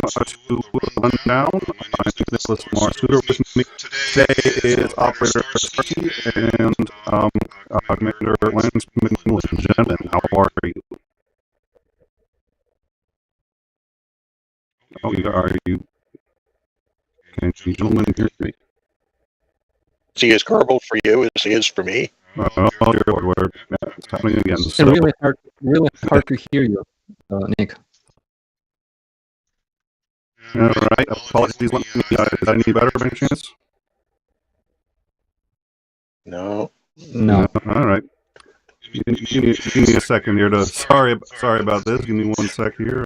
to run down. I'm Nicholas Mars-Suter. With me today is Operator Starsky and Commander Lance McMillan. Gentlemen, how are you? Can you gentlemen hear me? Is he as garbled for you as he is for me? Oh, dear Lord, it's happening again. It's really hard to hear you, Nick. All right, apologies. Let me. Is that any better by any chance? No. No. All right. Give me a second here to. Sorry about this. Give me 1 sec here.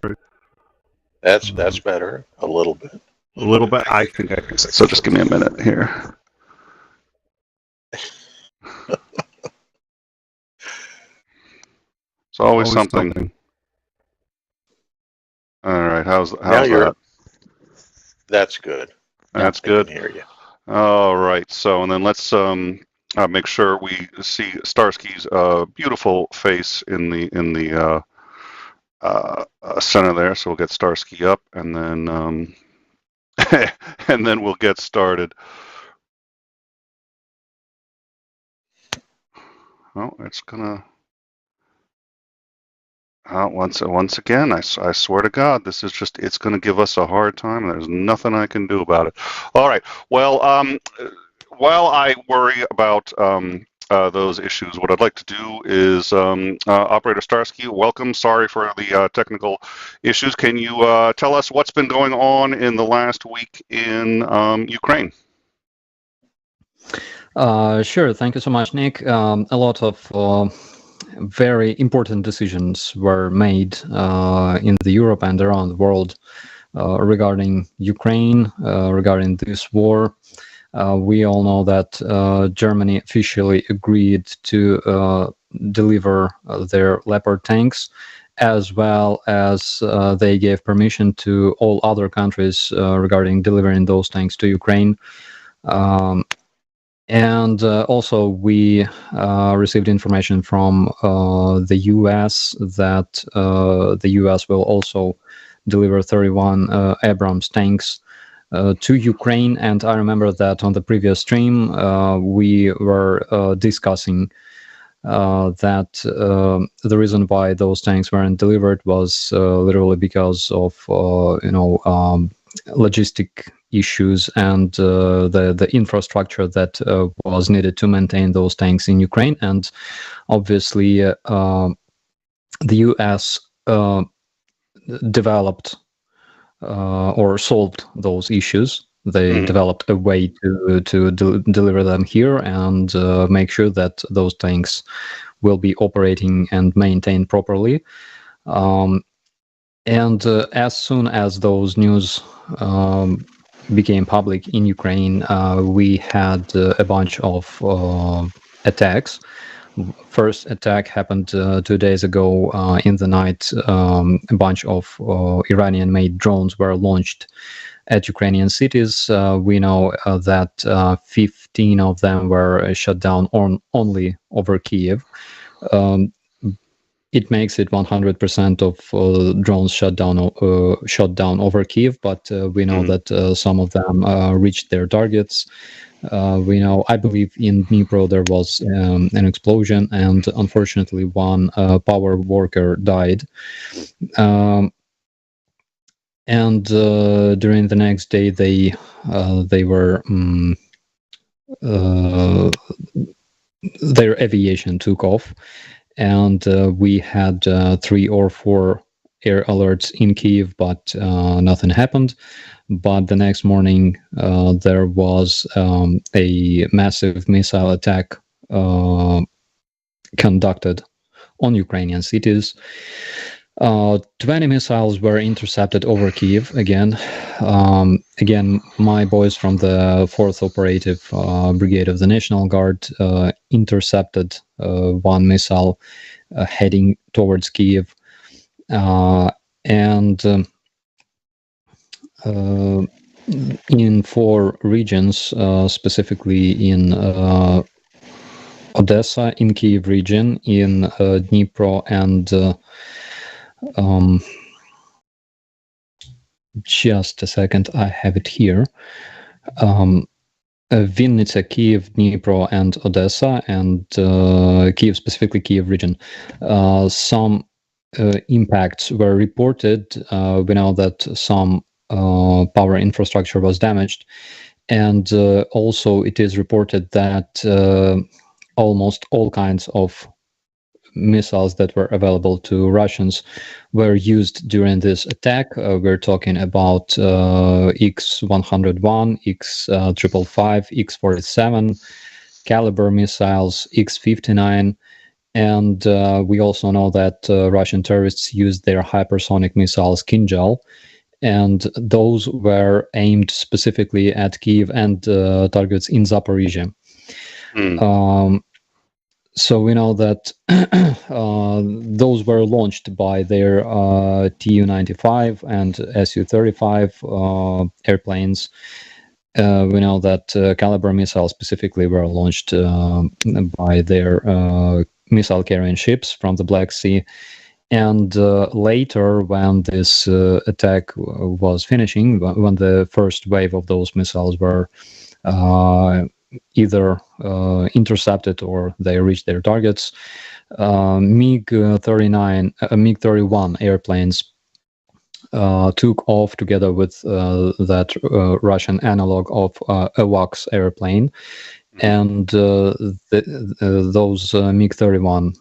That's better. A little bit. A little bit. I think I can. So just give me a minute here. It's always something. All right. How's that? That's good. That's good. I can hear you. All right. So, and then let's make sure we see Starsky's beautiful face in the center there. So we'll get Starsky up, and then and then we'll get started. Oh, it's gonna. Once again, I swear to God, this is just, it's going to give us a hard time. There's nothing I can do about it. All right. Well, while I worry about those issues, what I'd like to do is, Operator Starsky, welcome. Sorry for the technical issues. Can you tell us what's been going on in the last week in Ukraine? Sure. Thank you so much, Nick. A lot of very important decisions were made in Europe and around the world regarding Ukraine, regarding this war. We all know that Germany officially agreed to deliver their Leopard tanks, as well as they gave permission to all other countries regarding delivering those tanks to Ukraine. And also we received information from the US that the US will also deliver 31 Abrams tanks to Ukraine. And I remember that on the previous stream we were discussing that the reason why those tanks weren't delivered was literally because of logistic issues and the infrastructure that was needed to maintain those tanks in Ukraine. And obviously the US developed or solved those issues. They developed a way to deliver them here and make sure that those tanks will be operating and maintained properly. And as soon as those news became public in Ukraine, we had a bunch of attacks. First attack happened 2 days ago in the night. A bunch of Iranian-made drones were launched at Ukrainian cities. We know that 15 of them were shot down only over Kiev. It makes it 100% of drones shot down over Kiev, but we know that some of them reached their targets. We know, I believe in Dnipro there was an explosion, and unfortunately one power worker died. And during the next day, their aviation took off. And we had 3 or 4 air alerts in Kyiv, but nothing happened. But the next morning, there was a massive missile attack conducted on Ukrainian cities. 20 missiles were intercepted over Kyiv again. Again, my boys from the 4th Operative Brigade of the National Guard intercepted 1 missile heading towards Kyiv. And in 4 regions, specifically in Odessa, in Kyiv region, in Dnipro, and just a second, I have it here. Vinnytsia, Kiev, Dnipro, and Odessa, and Kiev, specifically Kiev region. Some impacts were reported. We know that some power infrastructure was damaged, and also it is reported that almost all kinds of missiles that were available to Russians were used during this attack. We're talking about 𝐒𝐸𝐽-101, 𝐒𝐸𝐴555, 𝐒𝐸47, Caliber missiles, 𝐒𝐸59, and we also know that Russian terrorists used their hypersonic missiles 𝐒𝐚𝐦, and those were aimed specifically at Kiev and targets in Zaporizhia. So we know that those were launched by their Tu-95 and Su-35 airplanes. We know that Caliber missiles specifically were launched by their missile carrying ships from the Black Sea. And later, when this attack was finishing, when the first wave of those missiles were either intercepted or they reached their targets, MiG-31 airplanes took off together with that Russian analog of AWACS airplane, and those MiG-31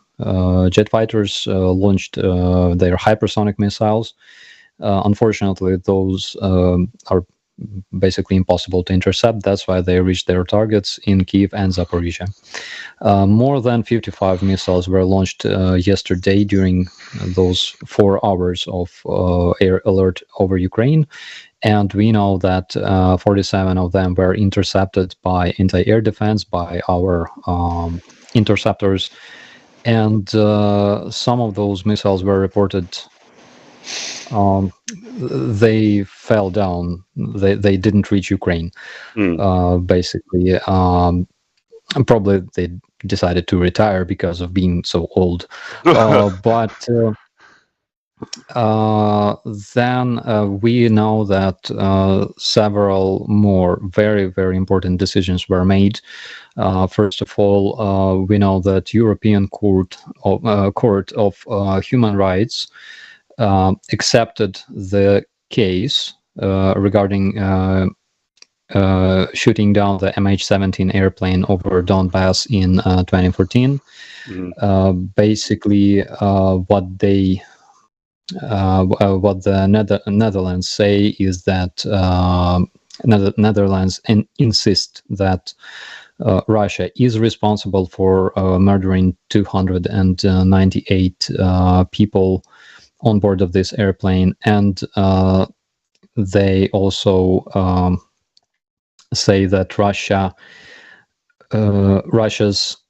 jet fighters launched their hypersonic missiles. Unfortunately, those are basically impossible to intercept. That's why they reached their targets in Kiev and Zaporizhia. More than 55 missiles were launched yesterday during those 4 hours of air alert over Ukraine, and we know that 47 of them were intercepted by anti-air defense, by our interceptors, and some of those missiles were reported they fell down. They didn't reach Ukraine. Basically, probably they decided to retire because of being so old. But then we know that several more very, very important decisions were made. First of all, we know that European Court of Human Rights accepted the case regarding shooting down the MH17 airplane over Donbass in 2014. Basically, what the Netherlands say is that Netherlands insist that Russia is responsible for murdering 298 people on board of this airplane, and they also say that Russia's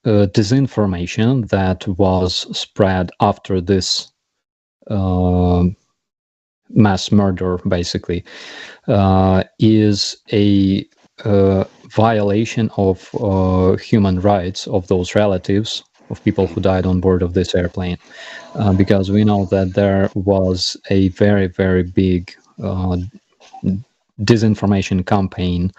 disinformation that was spread after this mass murder, basically, is a violation of human rights of those relatives of people who died on board of this airplane, because we know that there was a very, very big disinformation campaign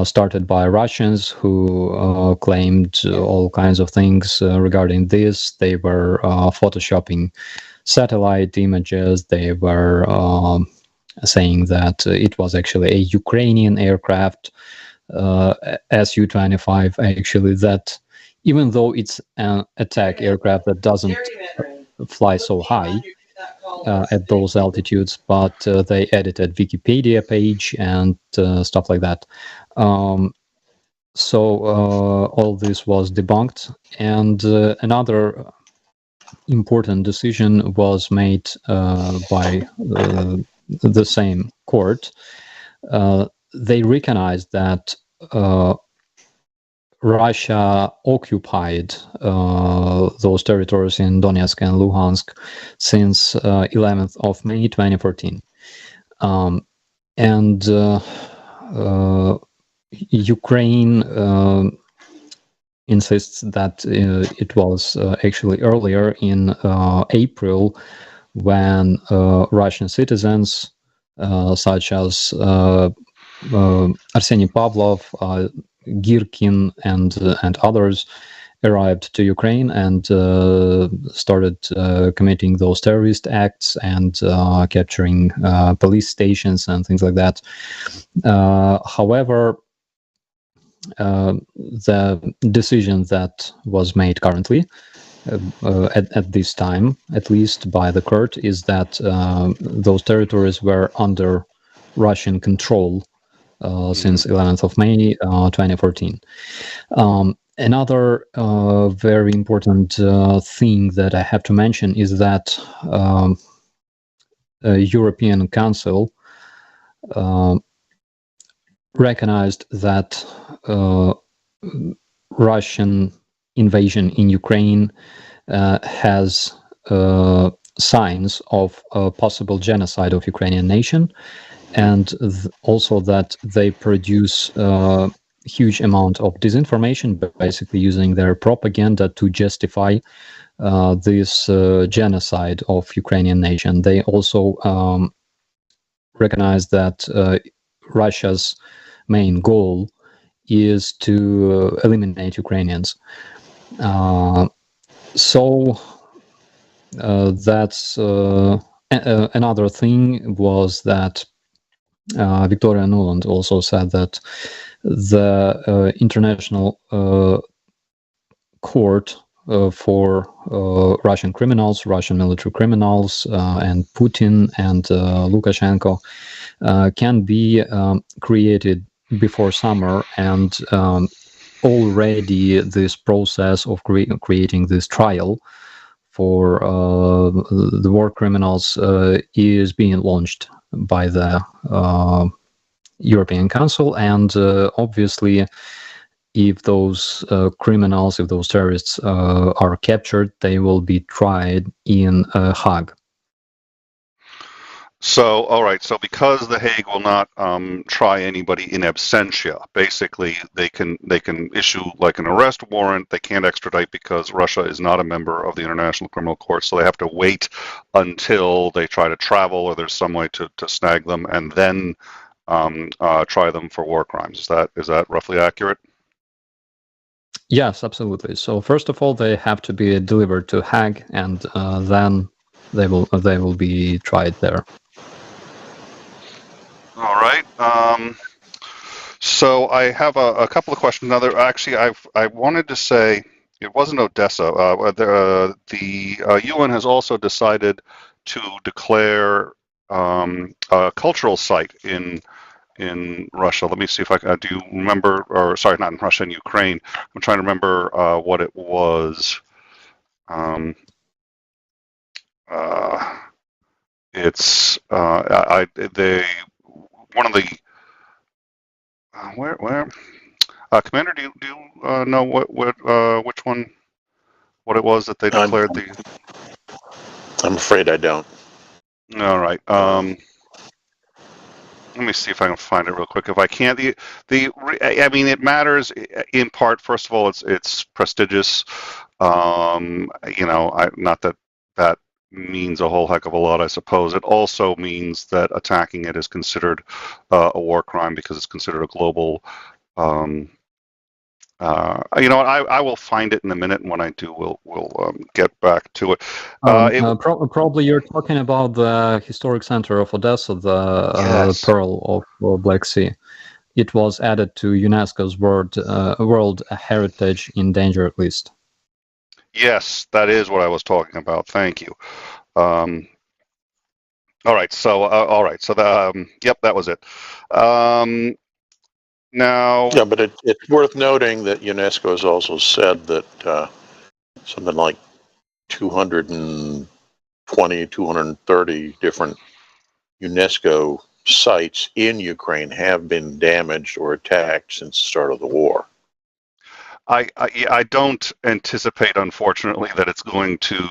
started by Russians who claimed all kinds of things regarding this. They were photoshopping satellite images. They were saying that it was actually a Ukrainian aircraft, Su-25, actually, that even though it's an attack aircraft that doesn't fly so high at those altitudes, but they edited Wikipedia page and stuff like that. So all this was debunked, and another important decision was made by the same court. They recognized that Russia occupied those territories in Donetsk and Luhansk since 11th of May 2014. And Ukraine insists that it was actually earlier in April when Russian citizens such as Arseny Pavlov, Girkin, and others arrived to Ukraine and started committing those terrorist acts and capturing police stations and things like that. However, the decision that was made currently at this time, at least by the court, is that those territories were under Russian control since 11th of May 2014. Another very important thing that I have to mention is that European Council recognized that Russian invasion in Ukraine has signs of a possible genocide of Ukrainian nation, and also that they produce huge amount of disinformation, basically using their propaganda to justify this genocide of Ukrainian nation. They also recognize that Russia's main goal is to eliminate Ukrainians. So that's another thing was that Victoria Nuland also said that the International Court for Russian criminals, Russian military criminals, and Putin and Lukashenko can be created before summer, and already this process of creating this trial for the war criminals is being launched by the European Council, and obviously if those criminals, if those terrorists are captured, they will be tried in Hague. So, all right. So, because the Hague will not try anybody in absentia, basically they can issue like an arrest warrant. They can't extradite because Russia is not a member of the International Criminal Court. So they have to wait until they try to travel, or there's some way to snag them, and then try them for war crimes. Is that roughly accurate? Yes, absolutely. So first of all, they have to be delivered to Hague, and then they will be tried there. All right. So I have a couple of questions. Now, actually, I wanted to say it wasn't Odessa. The UN has also decided to declare a cultural site in Russia. Let me see if I can. Do you remember? Or sorry, not in Russia, in Ukraine. I'm trying to remember what it was. It's one of the where Commander, do you know which one, what it was that they declared I'm afraid I don't. All right. Let me see if I can find it real quick. If I can't, I mean, it matters in part. First of all, it's prestigious. You know, not that means a whole heck of a lot, I suppose. It also means that attacking it is considered a war crime because it's considered a global. You know, I will find it in a minute, and when I do, we'll get back to it. Probably you're talking about the historic center of Odessa, the Yes. Pearl of Black Sea. It was added to UNESCO's World Heritage in Danger list. Yes, that is what I was talking about. Thank you. All right. So, yep, that was it. Now. Yeah, but it's worth noting that UNESCO has also said that something like 220, 230 different UNESCO sites in Ukraine have been damaged or attacked since the start of the war. I don't anticipate, unfortunately, that it's going to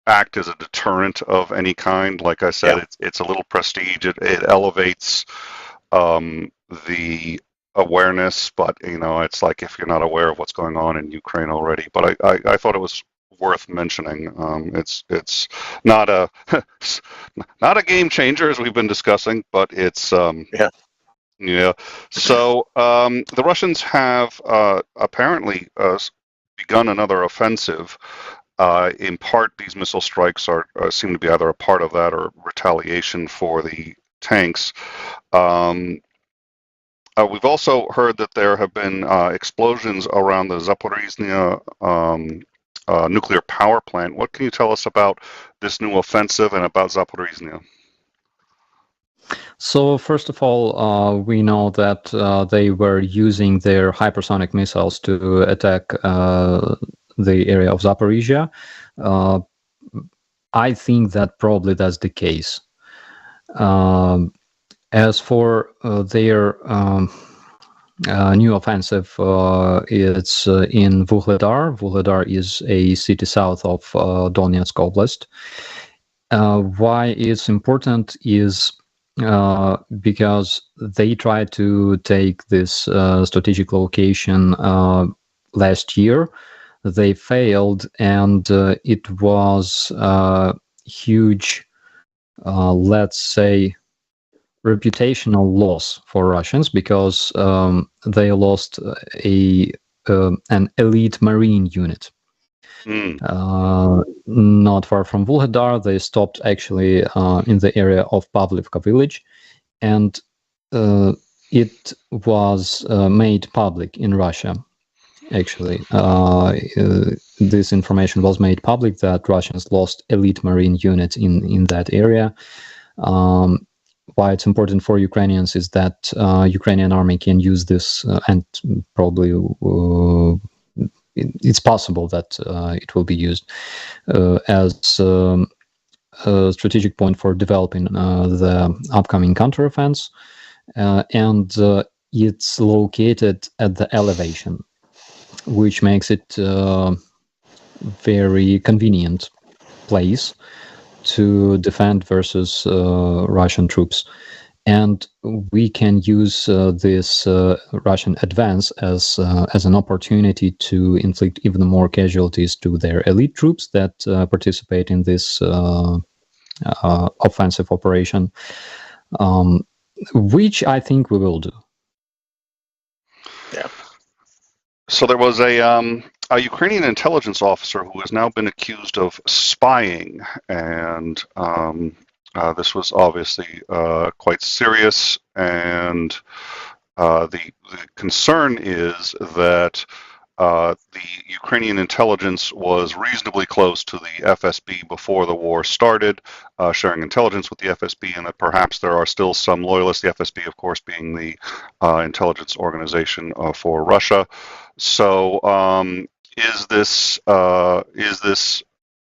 act as a deterrent of any kind. Like I said, it's a little prestige. It elevates the awareness, but you know, it's like if you're not aware of what's going on in Ukraine already. But I thought it was worth mentioning. It's not a not a game changer as we've been discussing, but it's Yeah. yeah. So the Russians have apparently begun another offensive. In part, these missile strikes seem to be either a part of that or retaliation for the tanks. We've also heard that there have been explosions around the 𝐓𝐢𝐜𝐻𝐸 nuclear power plant. What can you tell us about this new offensive and about 𝐓𝐢𝐜𝐻𝐸? So first of all, we know that they were using their hypersonic missiles to attack the area of Zaporizhia. I think that probably that's the case. As for their new offensive, it's in 𝐓𝐢𝐿𝐻. 𝐓𝐢𝐿𝐻 is a city south of Donetsk Oblast. Why it's important is because they tried to take this strategic location last year. They failed, and it was a huge, let's say, reputational loss for Russians, because they lost an elite marine unit. Not far from 𝐓𝐢𝐿𝐻, they stopped actually in the area of Pavlivka village, and it was made public in Russia. Actually, this information was made public that Russians lost elite marine units in that area. Why it's important for Ukrainians is that Ukrainian army can use this, and probably it's possible that it will be used as a strategic point for developing the upcoming counteroffense, and it's located at the elevation, which makes it a very convenient place to defend versus Russian troops. And we can use this Russian advance as an opportunity to inflict even more casualties to their elite troops that participate in this offensive operation, which I think we will do. Yeah. So there was a Ukrainian intelligence officer who has now been accused of spying, and this was obviously quite serious, and the concern is that the Ukrainian intelligence was reasonably close to the FSB before the war started, sharing intelligence with the FSB, and that perhaps there are still some loyalists, the FSB, of course, being the intelligence organization for Russia. So is this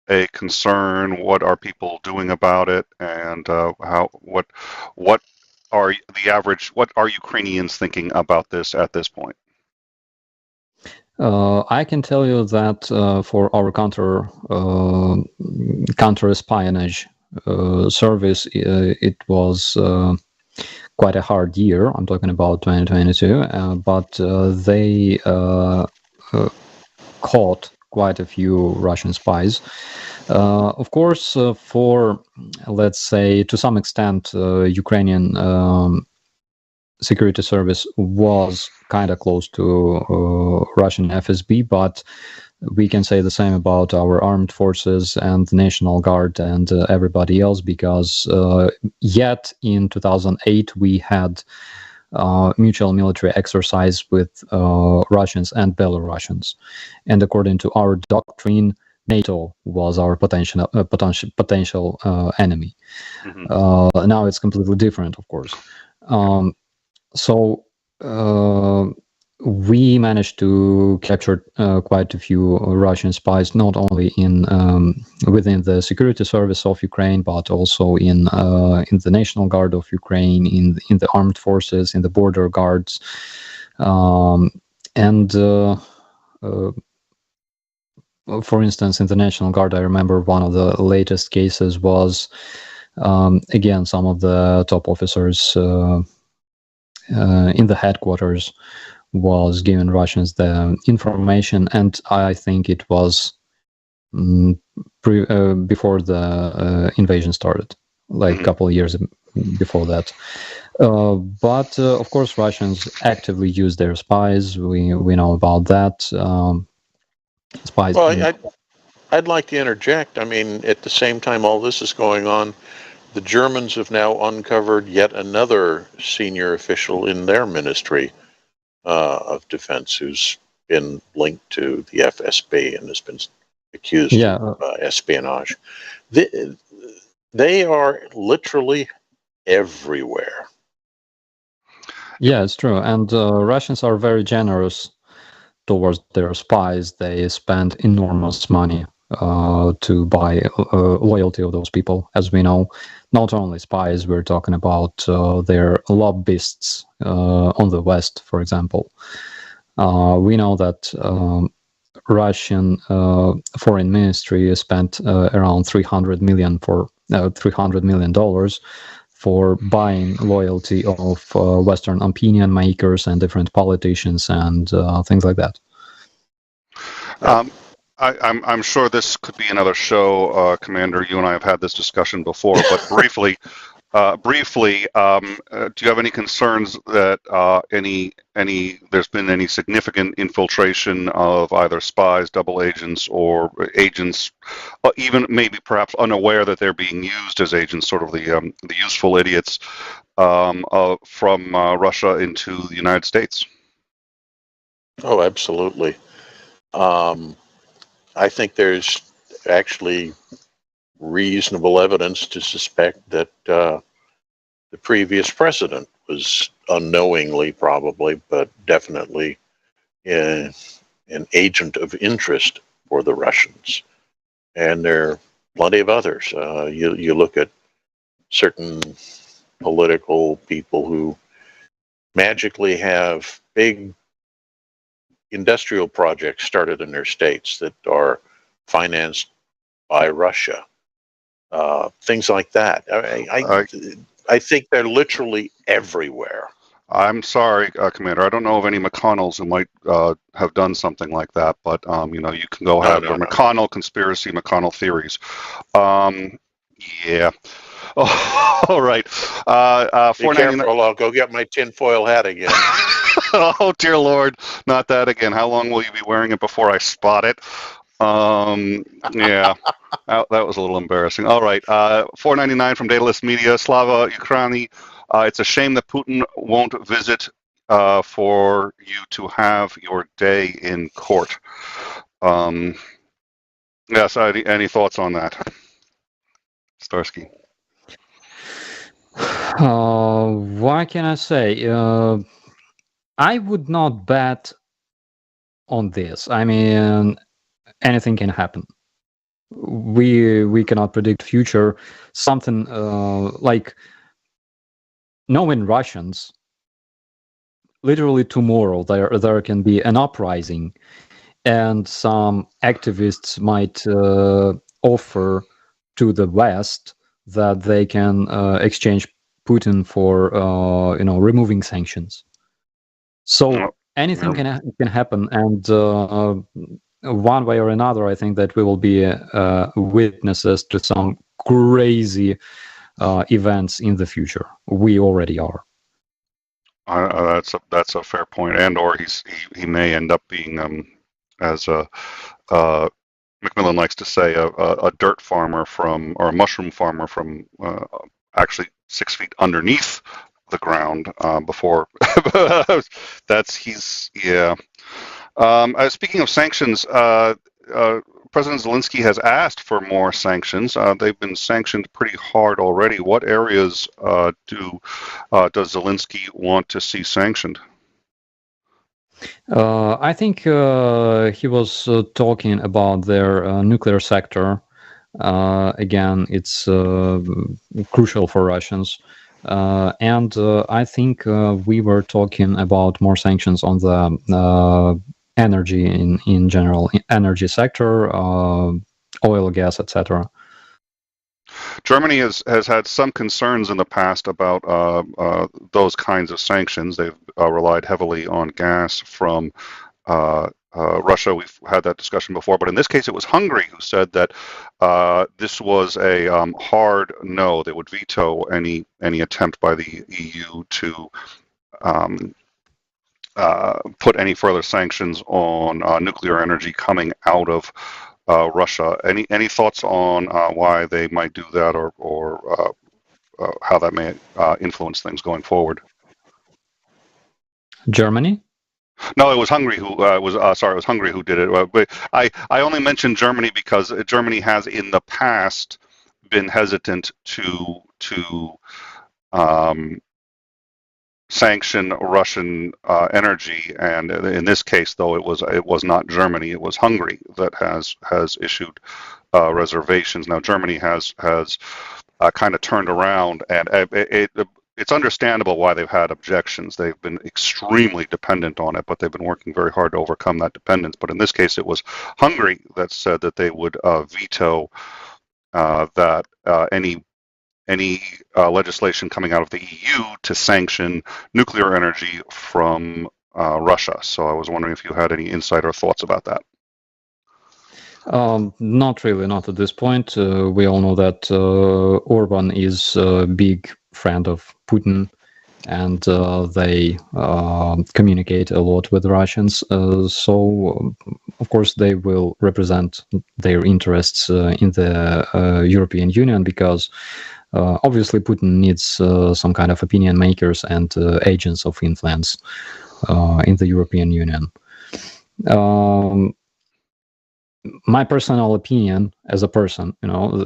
a concern? What are people doing about it, and what are Ukrainians thinking about this at this point? I can tell you that for our counter espionage service, it was quite a hard year. I'm talking about 2022, but they caught quite a few Russian spies. Of course, for, let's say, to some extent, Ukrainian security service was kind of close to Russian FSB, but we can say the same about our armed forces and the National Guard and everybody else, because yet in 2008 we had mutual military exercise with Russians and Belarusians, and according to our doctrine, NATO was our potential enemy. Mm-hmm. Now it's completely different, of course. So we managed to capture quite a few Russian spies, not only within the security service of Ukraine, but also in the National Guard of Ukraine, in the armed forces, in the border guards, and for instance, in the National Guard, I remember one of the latest cases was again some of the top officers in the headquarters was giving Russians the information, and I think it was before the invasion started, like a couple of years before that. But of course, Russians actively use their spies. We know about that. Spies. Well, I'd like to interject. I mean, at the same time all this is going on, the Germans have now uncovered yet another senior official in their Ministry of Defense who's been linked to the FSB and has been accused of espionage. They are literally everywhere. Yeah, it's true. And Russians are very generous towards their spies. They spend enormous money to buy loyalty of those people. As we know, not only spies, we're talking about their lobbyists on the West, for example. We know that Russian foreign ministry spent around $300 million for buying loyalty of Western opinion makers and different politicians and things like that. I'm sure this could be another show, Commander. You and I have had this discussion before, but briefly, do you have any concerns that there's been any significant infiltration of either spies, double agents, or agents, even maybe perhaps unaware that they're being used as agents, sort of the useful idiots from Russia into the United States? Oh, absolutely. I think there's actually reasonable evidence to suspect that the previous president was unknowingly, probably, but definitely an agent of interest for the Russians. And there are plenty of others. You look at certain political people who magically have big industrial projects started in their states that are financed by Russia. Things like that. I think they're literally everywhere. I'm sorry, Commander. I don't know of any McConnells who might have done something like that, but you can go have your McConnell conspiracy, McConnell theories. Yeah. Oh, all right. Be careful, I'll go get my tinfoil hat again. Oh, dear Lord, not that again. How long will you be wearing it before I spot it? Yeah, that was a little embarrassing. All right, $4.99 from Daedalus Media. 𝐓𝐢𝐬𝐿𝐴. It's a shame that Putin won't visit for you to have your day in court. Yes, any thoughts on that, Starsky? What can I say? I would not bet on this. I mean, anything can happen. We cannot predict future. Something like knowing Russians, literally tomorrow there can be an uprising, and some activists might offer to the West that they can exchange Putin for removing sanctions. So anything can happen, and one way or another, I think that we will be witnesses to some crazy events in the future. We already are. That's a fair point, and/or he may end up being, as Macmillan likes to say, a dirt farmer or a mushroom farmer from actually 6 feet underneath the ground before. Speaking of sanctions, President Zelensky has asked for more sanctions. They've been sanctioned pretty hard already. What areas does Zelensky want to see sanctioned? I think he was talking about their nuclear sector. Again, it's crucial for Russians. And I think we were talking about more sanctions on the energy in general, energy sector, oil, gas, etc. Germany has had some concerns in the past about those kinds of sanctions. They've relied heavily on gas from Russia. We've had that discussion before, but in this case, it was Hungary who said that this was a hard no. They would veto any attempt by the EU to put any further sanctions on nuclear energy coming out of Russia. Any thoughts on why they might do that, or how that may influence things going forward? Germany? No, it was Hungary who sorry, it was Hungary who did it. But I only mentioned Germany because Germany has in the past been hesitant to sanction Russian energy, and in this case, though, it was not Germany, it was Hungary that has issued reservations. Now Germany has kind of turned around, and it's understandable why they've had objections. They've been extremely dependent on it, but they've been working very hard to overcome that dependence. But in this case, it was Hungary that said that they would veto that any legislation coming out of the EU to sanction nuclear energy from Russia. So I was wondering if you had any insight or thoughts about that. Not really, not at this point. We all know that Orban is a big friend of Putin, and they communicate a lot with Russians. So, of course, they will represent their interests in the European Union, because obviously Putin needs some kind of opinion makers and agents of influence in the European Union. My personal opinion as a person,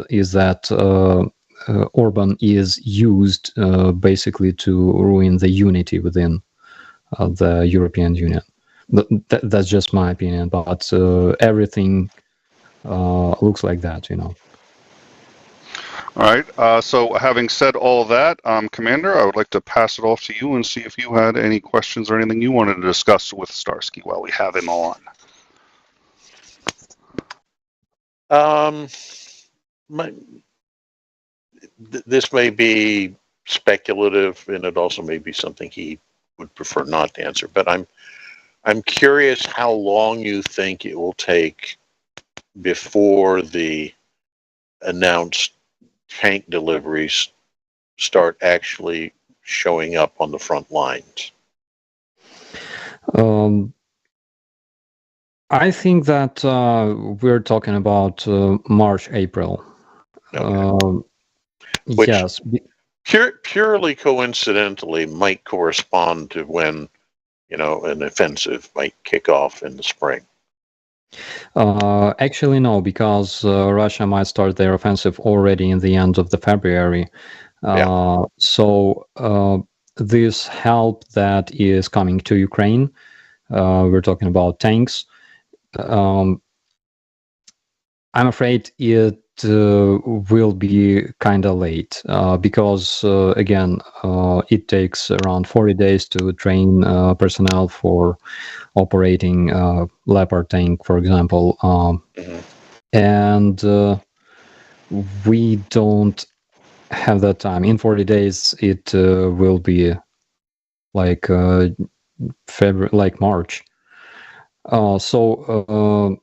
is that Orban is used basically to ruin the unity within the European Union. That's just my opinion, but everything looks like that, All right. So having said all that, Commander, I would like to pass it off to you and see if you had any questions or anything you wanted to discuss with Starsky while we have him on. This may be speculative, and it also may be something he would prefer not to answer. But I'm curious how long you think it will take before the announced tank deliveries start actually showing up on the front lines. I think that we're talking about March, April. Okay. Which Yes. purely coincidentally might correspond to when, an offensive might kick off in the spring. Actually, no, because Russia might start their offensive already in the end of the February. So this help that is coming to Ukraine, we're talking about tanks. I'm afraid it will be kind of late because, again, it takes around 40 days to train personnel for operating Leopard tank, for example. And we don't have that time. In 40 days, it will be like February, like March. So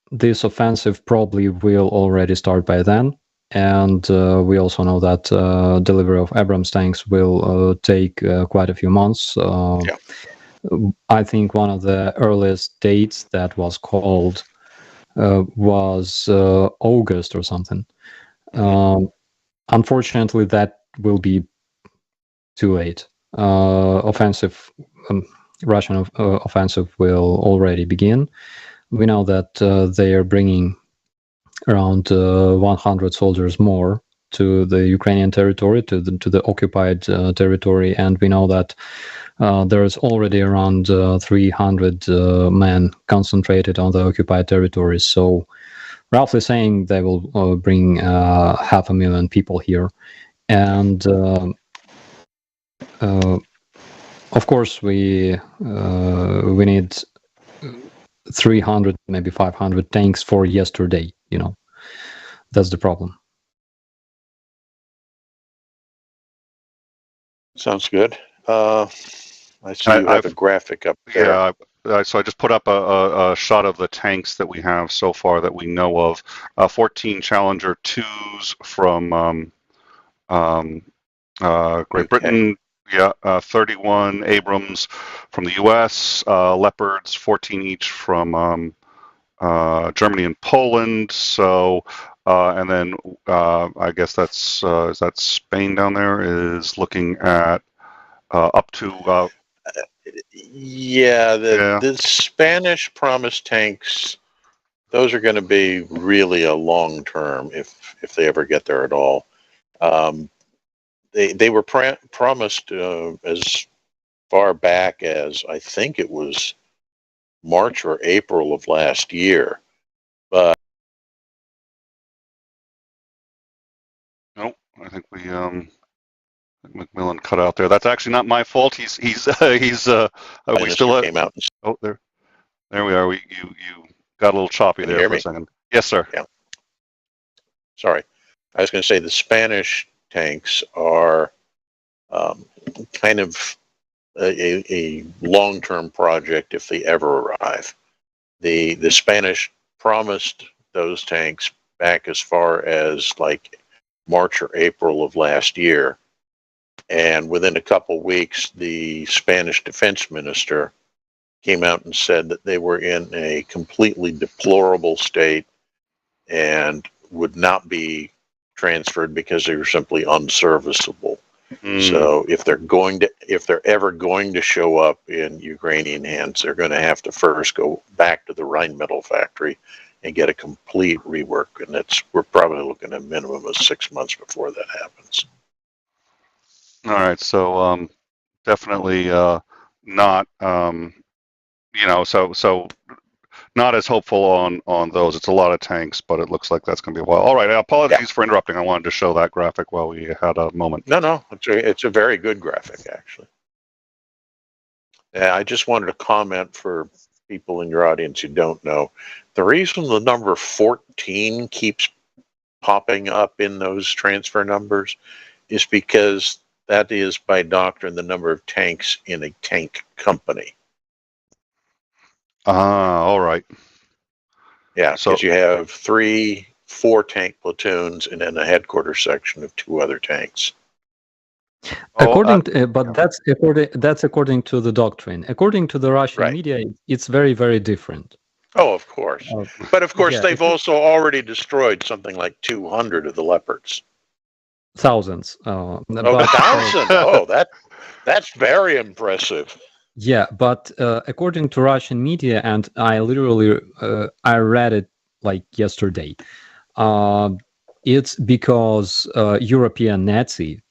this offensive probably will already start by then, and we also know that delivery of Abrams tanks will take quite a few months. I think one of the earliest dates that was called was August or something. Unfortunately, that will be too late. Russian offensive will already begin. We know that they are bringing around 100 soldiers more to the Ukrainian territory, to the occupied territory, and we know that there is already around 300 men concentrated on the occupied territories. So, roughly saying, they will bring 500,000 people here, and of course we need 300, maybe 500 tanks for yesterday. That's the problem. Sounds good. I see you have a graphic up there. Yeah, so I just put up a shot of the tanks that we have so far that we know of. 14 Challenger 2s from Great UK. Britain. Yeah, 31 Abrams from the U.S. Leopards, 14 each from Germany and Poland. So, and then I guess that's is that Spain down there is looking at up to. Yeah, Yeah. the Spanish promised tanks, those are going to be really a long term if they ever get there at all. They were promised as far back as I think it was March or April of last year, but No, I think we McMillan cut out there. That's actually not my fault. He's we Minister still came out and oh there we are. You got a little choppy Can you there hear for a me? second. Yes, sir. Yeah. Sorry, I was going to say the Spanish tanks are kind of a long-term project if they ever arrive. The Spanish promised those tanks back as far as like March or April of last year, and within a couple weeks, the Spanish defense minister came out and said that they were in a completely deplorable state and would not be transferred because they were simply unserviceable. So if they're ever going to show up in Ukrainian hands, they're going to have to first go back to the Rheinmetall factory and get a complete rework, and we're probably looking at a minimum of 6 months before that happens. All right, so definitely not so not as hopeful on those. It's a lot of tanks, but it looks like that's going to be a while. All right, apologies for interrupting. I wanted to show that graphic while we had a moment. No, it's a very good graphic, actually. I just wanted to comment for people in your audience who don't know, the reason the number 14 keeps popping up in those transfer numbers is because that is by doctrine the number of tanks in a tank company. All right. Yeah, because you have 4 tank platoons and then a headquarters section of 2 other tanks. But that's according to the doctrine. According to the Russian media, it's very, very different. Oh, of course. But of course, they've also already destroyed something like 200 of the Leopards. Thousands. Thousands. Oh, that's very impressive. Yeah, but according to Russian media, and I literally I read it like yesterday, it's because European Nazi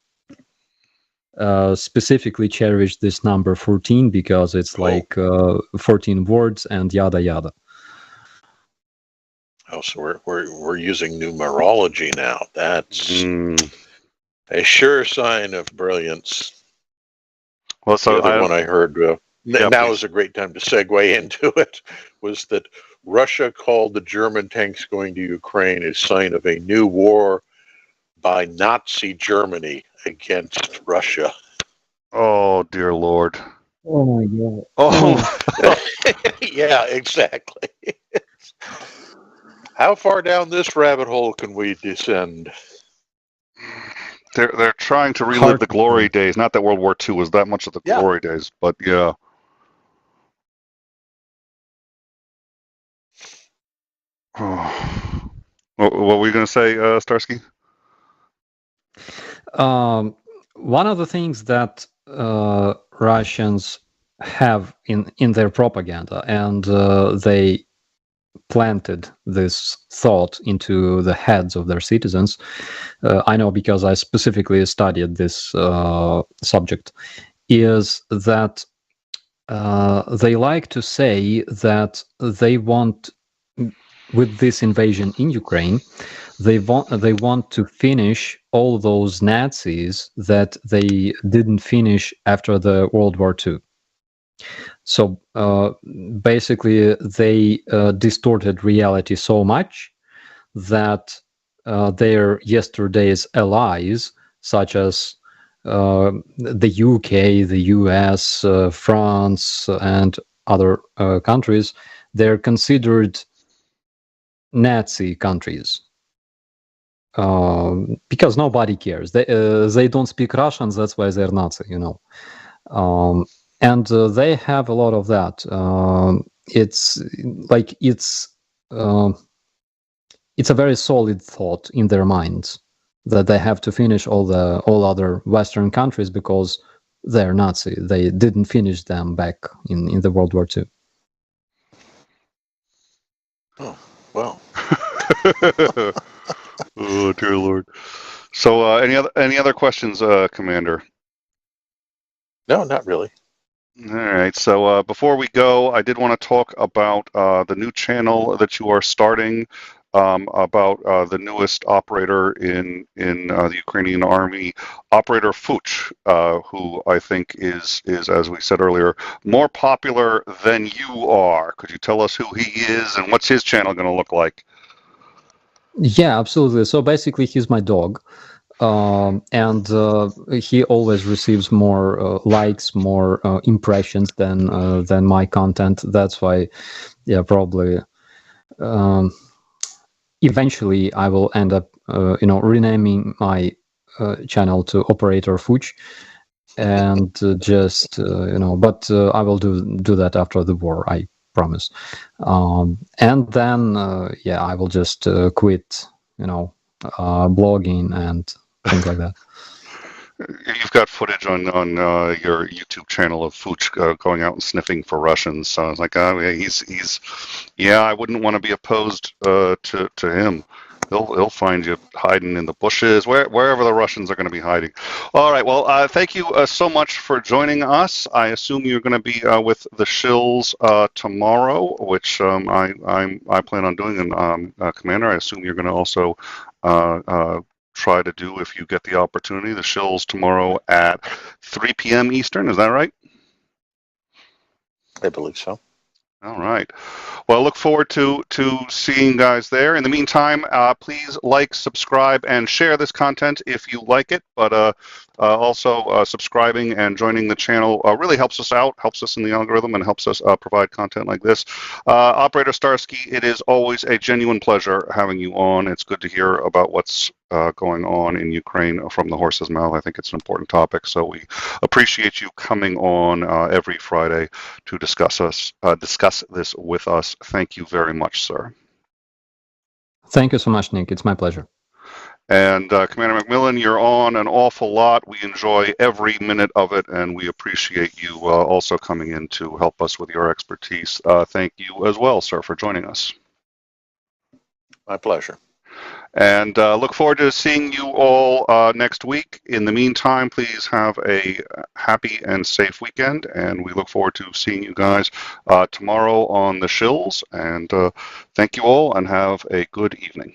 specifically cherished this number 14 because it's like 14 words and yada yada. Oh, so we're using numerology now. That's a sure sign of brilliance. Well, so the other one I heard, now is a great time to segue into it, was that Russia called the German tanks going to Ukraine a sign of a new war by Nazi Germany against Russia. Oh, dear Lord. Oh, my God. Oh. Yeah, exactly. How far down this rabbit hole can we descend? They're trying to relive the glory days. Not that World War II was that much of the glory days, but yeah. Oh. What were you going to say, Starsky? One of the things that Russians have in their propaganda, and they planted this thought into the heads of their citizens. I know because I specifically studied this subject, is that they like to say that they want, with this invasion in Ukraine, they want to finish all those Nazis that they didn't finish after the World War II. So basically, they distorted reality so much that their yesterday's allies, such as the UK, the US, France, and other countries, they're considered Nazi countries. Because nobody cares. They don't speak Russian, that's why they're Nazi, you know. And they have a lot of that. It's like it's a very solid thought in their minds that they have to finish all other Western countries because they're Nazi. They didn't finish them back in the World War II. Oh, well. Oh dear Lord. So, any other questions, Commander? No, not really. All right. So before we go, I did want to talk about the new channel that you are starting, about the newest operator in the Ukrainian Army, Operator 𝐓𝐢𝐬𝐿𝐴, who I think is, as we said earlier, more popular than you are. Could you tell us who he is and what's his channel going to look like? Yeah, absolutely. So basically, he's my dog. And he always receives more likes, more impressions than my content. That's why, yeah, probably eventually I will end up, renaming my channel to Operator 𝐓𝐢𝐬𝐿𝐴, and just but I will do that after the war, I promise. And then yeah, I will just quit, blogging and things like that. You've got footage on your YouTube channel of 𝐓𝐢𝐬𝐿𝐴 going out and sniffing for Russians. So I was like, oh yeah, he's I wouldn't want to be opposed to him. He'll find you hiding in the bushes, wherever the Russians are going to be hiding. All right. Well, thank you so much for joining us. I assume you're going to be with the 𝐒𝐤𝐿𝐴 tomorrow, which I plan on doing. And Commander, I assume you're going to also try to do, if you get the opportunity, the 𝐒𝐤𝐿𝐴 tomorrow at 3 p.m. Eastern. Is that right? I believe so. All right. Well, look forward to seeing you guys there. In the meantime, please like, subscribe, and share this content if you like it. But also subscribing and joining the channel really helps us out, helps us in the algorithm, and helps us provide content like this. Operator Starsky, it is always a genuine pleasure having you on. It's good to hear about what's going on in Ukraine from the horse's mouth. I think it's an important topic, so we appreciate you coming on every Friday to discuss this with us. Thank you very much, sir. Thank you so much, Nick. It's my pleasure. And Commander McMillan, you're on an awful lot. We enjoy every minute of it, and we appreciate you also coming in to help us with your expertise. Thank you as well, sir, for joining us. My pleasure. And look forward to seeing you all next week. In the meantime, please have a happy and safe weekend, and we look forward to seeing you guys tomorrow on the 𝐒𝐤𝐿𝐴. And thank you all, and have a good evening.